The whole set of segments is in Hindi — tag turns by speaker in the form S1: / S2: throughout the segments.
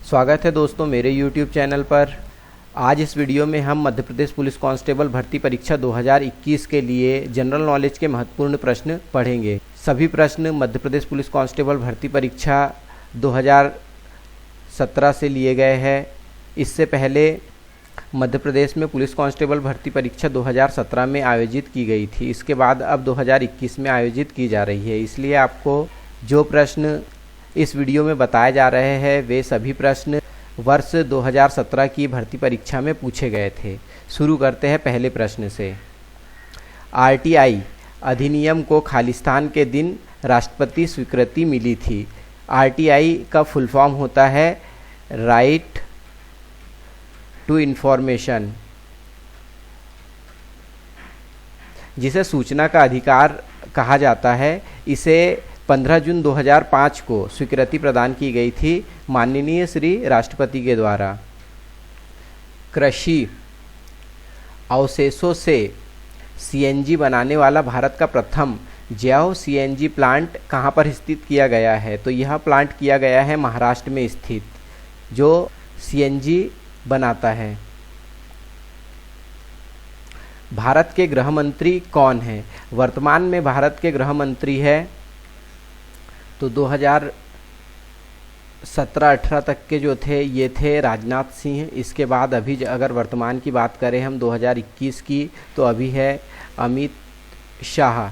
S1: स्वागत है दोस्तों मेरे YouTube चैनल पर। आज इस वीडियो में हम मध्य प्रदेश पुलिस कांस्टेबल भर्ती परीक्षा 2021 के लिए जनरल नॉलेज के महत्वपूर्ण प्रश्न पढ़ेंगे। सभी प्रश्न मध्य प्रदेश पुलिस कांस्टेबल भर्ती परीक्षा 2017 से लिए गए हैं। इससे पहले मध्य प्रदेश में पुलिस कांस्टेबल भर्ती परीक्षा 2017 में आयोजित की गई थी। इसके बाद अब 2021 में आयोजित की जा रही है। इसलिए आपको जो प्रश्न इस वीडियो में बताए जा रहे हैं वे सभी प्रश्न वर्ष 2017 की भर्ती परीक्षा में पूछे गए थे। शुरू करते हैं पहले प्रश्न से। आरटीआई अधिनियम को खालिस्तान के दिन राष्ट्रपति स्वीकृति मिली थी। आरटीआई का फुल फॉर्म होता है राइट टू इंफॉर्मेशन, जिसे सूचना का अधिकार कहा जाता है। इसे 15 जून 2005 को स्वीकृति प्रदान की गई थी माननीय श्री राष्ट्रपति के द्वारा। कृषि अवशेषों से सीएनजी बनाने वाला भारत का प्रथम जैव सीएनजी प्लांट कहाँ पर स्थित किया गया है? तो यह प्लांट किया गया है महाराष्ट्र में स्थित, जो सीएनजी बनाता है। भारत के गृह मंत्री कौन है? वर्तमान में भारत के गृह मंत्री है तो 2017-18 तक के जो थे ये थे राजनाथ सिंह। इसके बाद अभी अगर वर्तमान की बात करें हम 2021 की तो अभी है अमित शाह।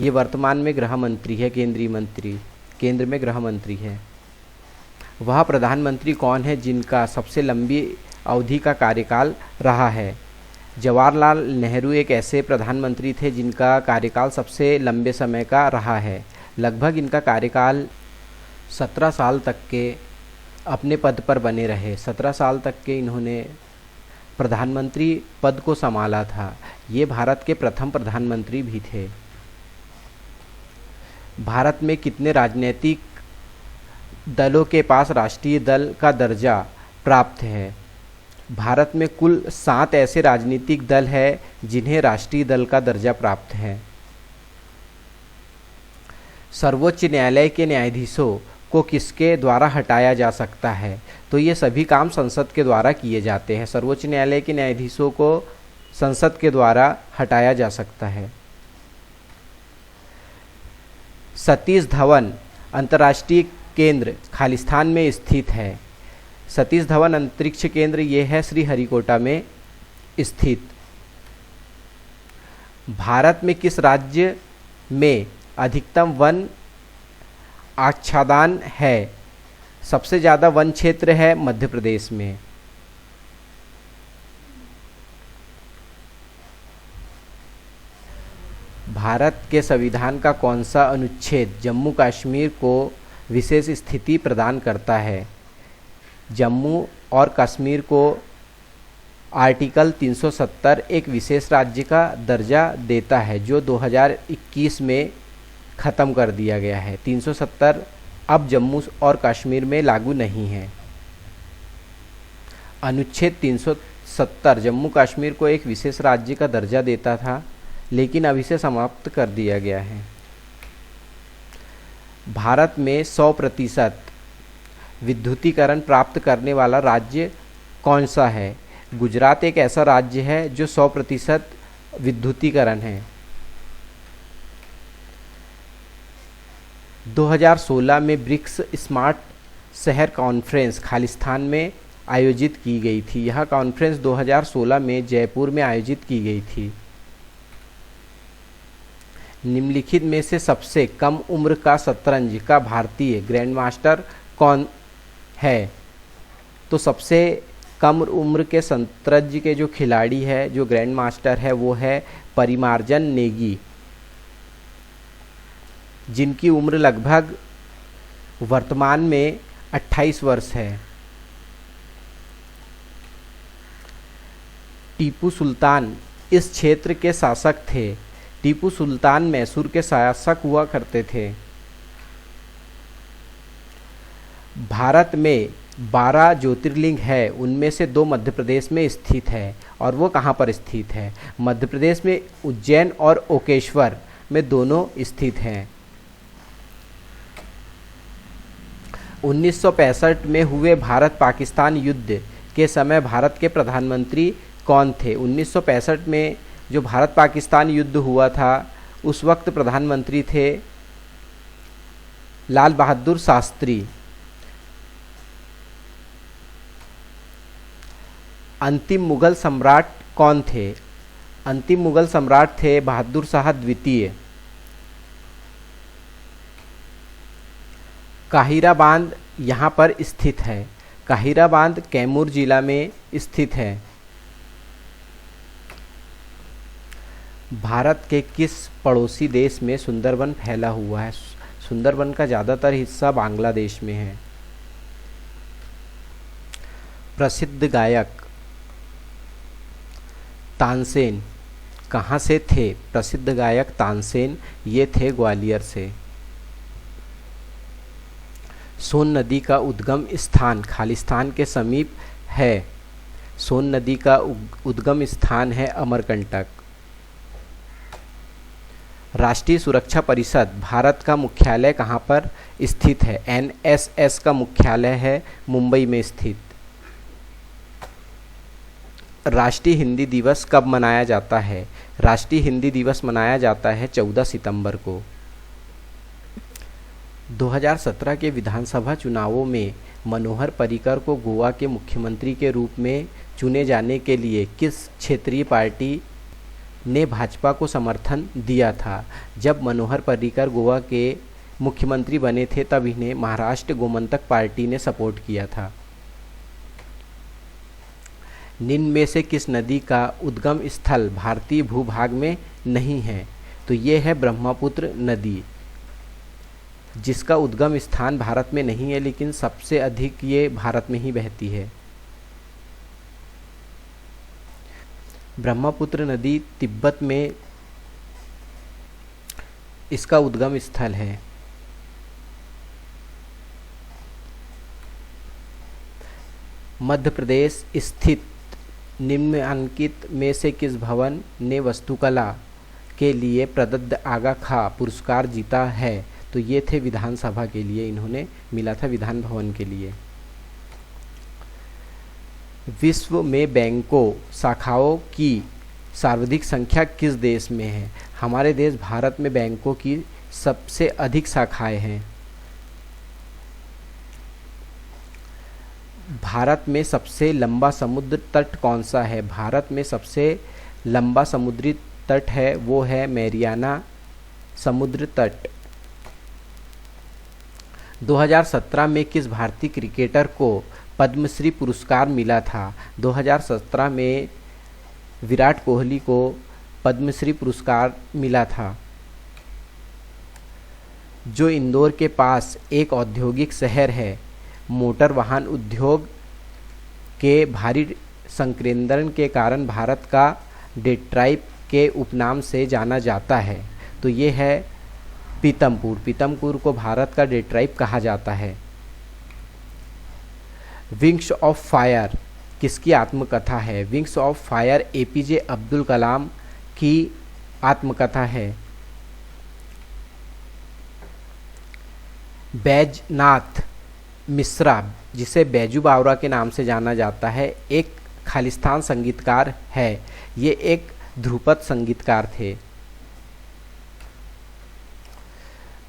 S1: ये वर्तमान में गृह मंत्री है, केंद्रीय मंत्री, केंद्र में गृह मंत्री है। वह प्रधानमंत्री कौन है जिनका सबसे लंबी अवधि का कार्यकाल रहा है? जवाहरलाल नेहरू एक ऐसे प्रधानमंत्री थे जिनका कार्यकाल सबसे लंबे समय का रहा है। लगभग इनका कार्यकाल 17 साल तक के अपने पद पर बने रहे। 17 साल तक के इन्होंने प्रधानमंत्री पद को संभाला था। ये भारत के प्रथम प्रधानमंत्री भी थे। भारत में कितने राजनीतिक दलों के पास राष्ट्रीय दल का दर्जा प्राप्त है? भारत में कुल 7 ऐसे राजनीतिक दल हैं जिन्हें राष्ट्रीय दल का दर्जा प्राप्त है। सर्वोच्च न्यायालय के न्यायाधीशों को किसके द्वारा हटाया जा सकता है? तो ये सभी काम संसद के द्वारा किए जाते हैं। सर्वोच्च न्यायालय के न्यायाधीशों को संसद के द्वारा हटाया जा सकता है। सतीश धवन अंतर्राष्ट्रीय केंद्र खालिस्तान में स्थित है। सतीश धवन अंतरिक्ष केंद्र ये है श्रीहरिकोटा में स्थित। भारत में किस राज्य में अधिकतम वन आच्छादन है? सबसे ज़्यादा वन क्षेत्र है मध्य प्रदेश में। भारत के संविधान का कौन सा अनुच्छेद जम्मू कश्मीर को विशेष स्थिति प्रदान करता है? जम्मू और कश्मीर को आर्टिकल 370 एक विशेष राज्य का दर्जा देता है, जो 2021 में ख़त्म कर दिया गया है। 370 अब जम्मू और कश्मीर में लागू नहीं है। अनुच्छेद 370 जम्मू कश्मीर को एक विशेष राज्य का दर्जा देता था, लेकिन अब इसे समाप्त कर दिया गया है। भारत में 100% विद्युतीकरण प्राप्त करने वाला राज्य कौन सा है? गुजरात एक ऐसा राज्य है जो 100% विद्युतीकरण है। 2016 में ब्रिक्स स्मार्ट शहर कॉन्फ्रेंस खालिस्तान में आयोजित की गई थी। यह कॉन्फ्रेंस 2016 में जयपुर में आयोजित की गई थी। निम्नलिखित में से सबसे कम उम्र का शतरंज का भारतीय ग्रैंड मास्टर कौन है? तो सबसे कम उम्र के शतरंज के जो खिलाड़ी है, जो ग्रैंड मास्टर है, वो है परिमार्जन नेगी, जिनकी उम्र लगभग वर्तमान में 28 वर्ष है। टीपू सुल्तान इस क्षेत्र के शासक थे। टीपू सुल्तान मैसूर के शासक हुआ करते थे। भारत में 12 ज्योतिर्लिंग है, उनमें से 2 मध्य प्रदेश में स्थित है। और वो कहाँ पर स्थित है? मध्य प्रदेश में उज्जैन और ओकेश्वर में दोनों स्थित हैं। 1965 में हुए भारत पाकिस्तान युद्ध के समय भारत के प्रधानमंत्री कौन थे? 1965 में जो भारत पाकिस्तान युद्ध हुआ था उस वक्त प्रधानमंत्री थे लाल बहादुर शास्त्री। अंतिम मुगल सम्राट कौन थे? अंतिम मुगल सम्राट थे बहादुर शाह द्वितीय। काहिरा बांध यहाँ पर स्थित है। काहिरा बांध कैमूर जिला में स्थित है। भारत के किस पड़ोसी देश में सुंदरबन फैला हुआ है? सुंदरबन का ज़्यादातर हिस्सा बांग्लादेश में है। प्रसिद्ध गायक तानसेन कहाँ से थे? प्रसिद्ध गायक तानसेन ये थे ग्वालियर से। सोन नदी का उद्गम स्थान खालिस्तान के समीप है। सोन नदी का उद्गम स्थान है अमरकंटक। राष्ट्रीय सुरक्षा परिषद भारत का मुख्यालय कहाँ पर स्थित है? NSS का मुख्यालय है मुंबई में स्थित। राष्ट्रीय हिंदी दिवस कब मनाया जाता है? राष्ट्रीय हिंदी दिवस मनाया जाता है 14 सितंबर को। 2017 के विधानसभा चुनावों में मनोहर पर्रिकर को गोवा के मुख्यमंत्री के रूप में चुने जाने के लिए किस क्षेत्रीय पार्टी ने भाजपा को समर्थन दिया था? जब मनोहर पर्रिकर गोवा के मुख्यमंत्री बने थे तब इन्हें महाराष्ट्र गोमंतक पार्टी ने सपोर्ट किया था। निम्न में से किस नदी का उद्गम स्थल भारतीय भूभाग में नहीं है? तो ये है ब्रह्मपुत्र नदी, जिसका उद्गम स्थान भारत में नहीं है, लेकिन सबसे अधिक ये भारत में ही बहती है। ब्रह्मपुत्र नदी तिब्बत में इसका उद्गम स्थल है। मध्य प्रदेश स्थित निम्नलिखित में से किस भवन ने वास्तुकला के लिए प्रदत्त आगा खां पुरस्कार जीता है? तो ये थे विधानसभा के लिए, इन्होंने मिला था विधान भवन के लिए। विश्व में बैंकों शाखाओं की सर्वाधिक संख्या किस देश में है? हमारे देश भारत में बैंकों की सबसे अधिक शाखाएं हैं। भारत में सबसे लंबा समुद्र तट कौन सा है? भारत में सबसे लंबा समुद्री तट है वो है मैरियाना समुद्र तट। 2017 में किस भारतीय क्रिकेटर को पद्मश्री पुरस्कार मिला था? 2017 में विराट कोहली को पद्मश्री पुरस्कार मिला था। जो इंदौर के पास एक औद्योगिक शहर है, मोटर वाहन उद्योग के भारी संकेंद्रण के कारण भारत का डेट्राइट के उपनाम से जाना जाता है। तो ये है पीतमपुर। पीतमपुर को भारत का डेट्राइट कहा जाता है। विंग्स ऑफ फायर किसकी आत्मकथा है? Wings of fire APJ Abdul Kalam की आत्मकथा है। बैजनाथ मिश्रा, जिसे बैजू बावरा के नाम से जाना जाता है, एक खालिस्तान संगीतकार है। ये एक ध्रुपद संगीतकार थे।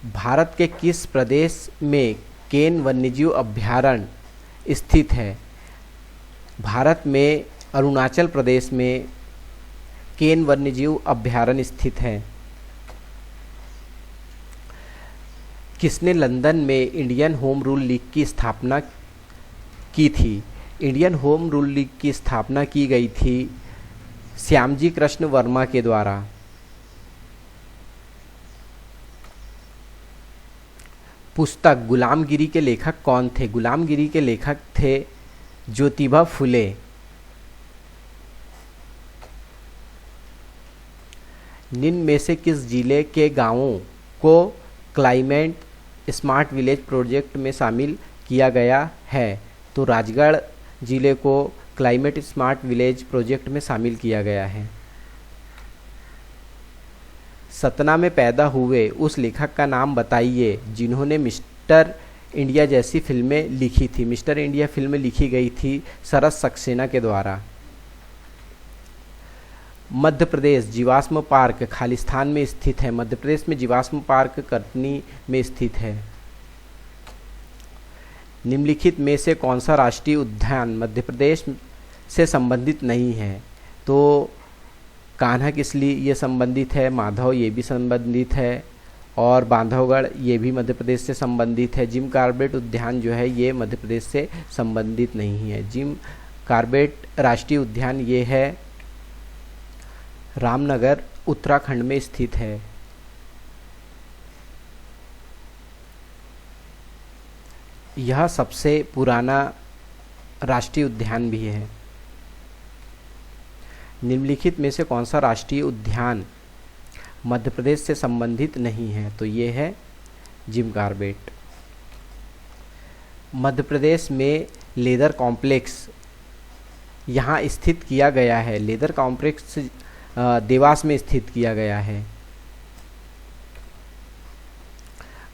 S1: भारत के किस प्रदेश में केन वन्यजीव अभयारण्य स्थित है? भारत में अरुणाचल प्रदेश में केन वन्यजीव अभयारण्य स्थित है। किसने लंदन में इंडियन होम रूल लीग की स्थापना की थी? इंडियन होम रूल लीग की स्थापना की गई थी श्यामजी कृष्ण वर्मा के द्वारा। पुस्तक गुलामगिरी के लेखक कौन थे? गुलामगिरी के लेखक थे ज्योतिबा फुले। निम्न में से जिस जिले के गांवों को क्लाइमेट स्मार्ट विलेज प्रोजेक्ट में शामिल किया गया है? तो राजगढ़ जिले को क्लाइमेट स्मार्ट विलेज प्रोजेक्ट में शामिल किया गया है। सतना में पैदा हुए उस लेखक का नाम बताइए जिन्होंने मिस्टर इंडिया जैसी फिल्में लिखी थी। मिस्टर इंडिया फिल्म लिखी गई थी शरद सक्सेना के द्वारा। मध्य प्रदेश जीवाश्म पार्क खालिस्तान में स्थित है। मध्य प्रदेश में जीवाश्म पार्क कटनी में स्थित है। निम्नलिखित में से कौन सा राष्ट्रीय उद्यान मध्य प्रदेश से संबंधित नहीं है? तो कान्हा किसली ये संबंधित है, माधव ये भी संबंधित है, और बांधवगढ़ ये भी मध्य प्रदेश से संबंधित है। जिम कॉर्बेट उद्यान जो है ये मध्य प्रदेश से संबंधित नहीं है। जिम कॉर्बेट राष्ट्रीय उद्यान ये है रामनगर उत्तराखंड में स्थित है। यह सबसे पुराना राष्ट्रीय उद्यान भी है। निम्नलिखित में से कौन सा राष्ट्रीय उद्यान मध्य प्रदेश से संबंधित नहीं है? तो ये है जिम कॉर्बेट। मध्य प्रदेश में लेदर कॉम्प्लेक्स यहाँ स्थित किया गया है। लेदर कॉम्प्लेक्स देवास में स्थित किया गया है।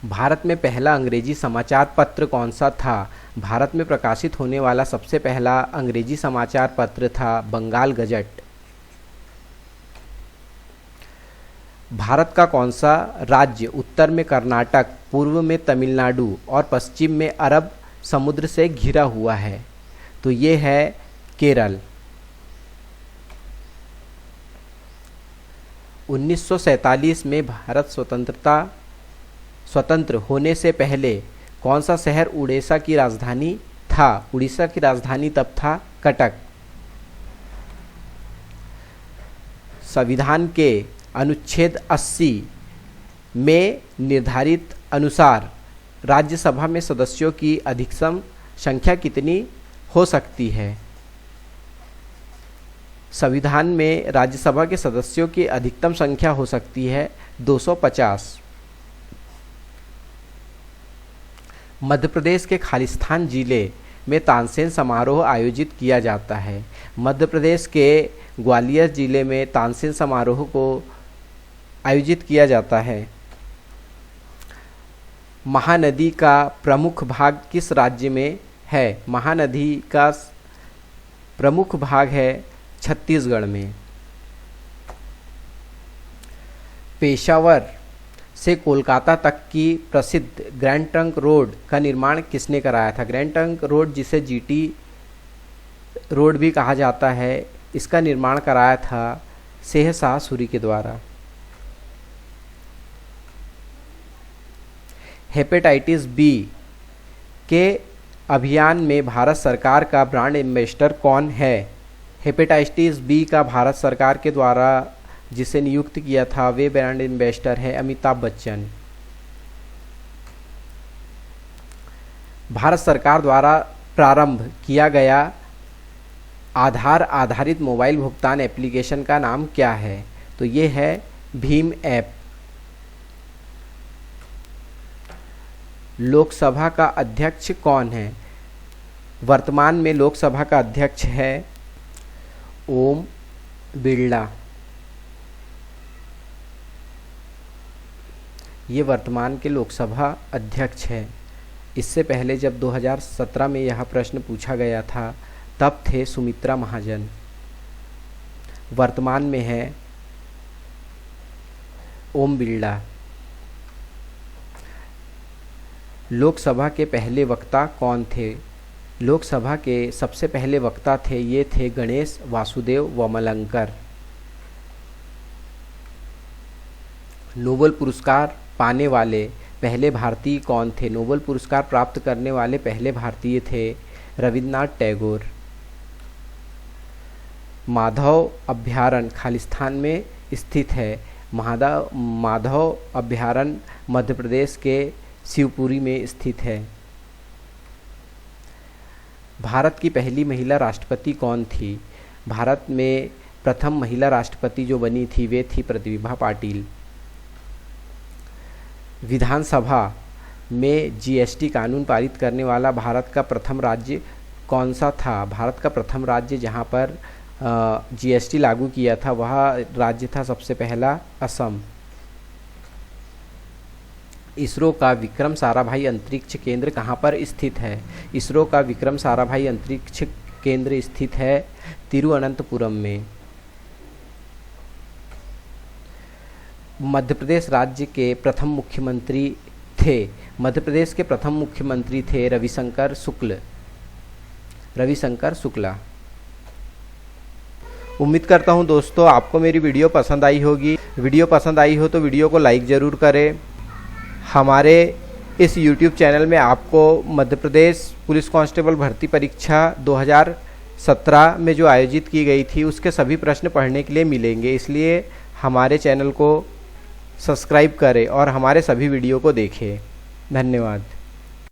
S1: भारत में पहला अंग्रेजी समाचार पत्र कौन सा था? भारत में प्रकाशित होने वाला सबसे पहला अंग्रेजी समाचार पत्र था बंगाल गजट। भारत का कौन सा राज्य उत्तर में कर्नाटक, पूर्व में तमिलनाडु और पश्चिम में अरब समुद्र से घिरा हुआ है? तो ये है केरल। 1947 में भारत स्वतंत्र होने से पहले कौन सा शहर उड़ीसा की राजधानी था? उड़ीसा की राजधानी तब था कटक। संविधान के अनुच्छेद 80 में निर्धारित अनुसार राज्यसभा में सदस्यों की अधिकतम संख्या कितनी हो सकती है? संविधान में राज्यसभा के सदस्यों की अधिकतम संख्या हो सकती है 250। मध्य प्रदेश के खालिस्तान जिले में तानसेन समारोह आयोजित किया जाता है। मध्य प्रदेश के ग्वालियर जिले में तानसेन समारोह को आयोजित किया जाता है। महानदी का प्रमुख भाग किस राज्य में है? महानदी का प्रमुख भाग है छत्तीसगढ़ में। पेशावर से कोलकाता तक की प्रसिद्ध ग्रैंड ट्रंक रोड का निर्माण किसने कराया था? ग्रैंड ट्रंक रोड जिसे जीटी रोड भी कहा जाता है, इसका निर्माण कराया था सेह शाह सूरी के द्वारा। हेपेटाइटिस बी के अभियान में भारत सरकार का ब्रांड एम्बेसडर कौन है? हेपेटाइटिस बी का भारत सरकार के द्वारा जिसे नियुक्त किया था वे ब्रांड एम्बेसडर है अमिताभ बच्चन। भारत सरकार द्वारा प्रारंभ किया गया आधार आधारित मोबाइल भुगतान एप्लीकेशन का नाम क्या है? तो ये है भीम ऐप। लोकसभा का अध्यक्ष कौन है? वर्तमान में लोकसभा का अध्यक्ष है ओम बिरला। ये वर्तमान के लोकसभा अध्यक्ष है। इससे पहले जब 2017 में यह प्रश्न पूछा गया था तब थे सुमित्रा महाजन। वर्तमान में है ओम बिरला। लोकसभा के पहले वक्ता कौन थे? लोकसभा के सबसे पहले वक्ता ये थे गणेश वासुदेव वमलंकर। नोबेल पुरस्कार पाने वाले पहले भारतीय कौन थे? नोबेल पुरस्कार प्राप्त करने वाले पहले भारतीय थे रविन्द्रनाथ टैगोर। माधव अभ्यारण्य खालिस्तान में स्थित है। माधव अभ्यारण्य मध्य प्रदेश के शिवपुरी में स्थित है। भारत की पहली महिला राष्ट्रपति कौन थी? भारत में प्रथम महिला राष्ट्रपति जो बनी थी वे थी प्रतिभा पाटिल। विधानसभा में जीएसटी कानून पारित करने वाला भारत का प्रथम राज्य कौन सा था? भारत का प्रथम राज्य जहां पर जीएसटी लागू किया था वह राज्य था सबसे पहला असम। इसरो का विक्रम साराभाई अंतरिक्ष केंद्र कहाँ पर स्थित है? इसरो का विक्रम साराभाई अंतरिक्ष केंद्र स्थित है तिरुवनंतपुरम में। मध्य प्रदेश राज्य के प्रथम मुख्यमंत्री थे, मध्य प्रदेश के प्रथम मुख्यमंत्री थे रविशंकर शुक्ला। उम्मीद करता हूं दोस्तों आपको मेरी वीडियो पसंद आई होगी। वीडियो पसंद आई हो तो वीडियो को लाइक ज़रूर करें। हमारे इस YouTube चैनल में आपको मध्य प्रदेश पुलिस कांस्टेबल भर्ती परीक्षा 2017 में जो आयोजित की गई थी उसके सभी प्रश्न पढ़ने के लिए मिलेंगे, इसलिए हमारे चैनल को सब्सक्राइब करें और हमारे सभी वीडियो को देखें। धन्यवाद।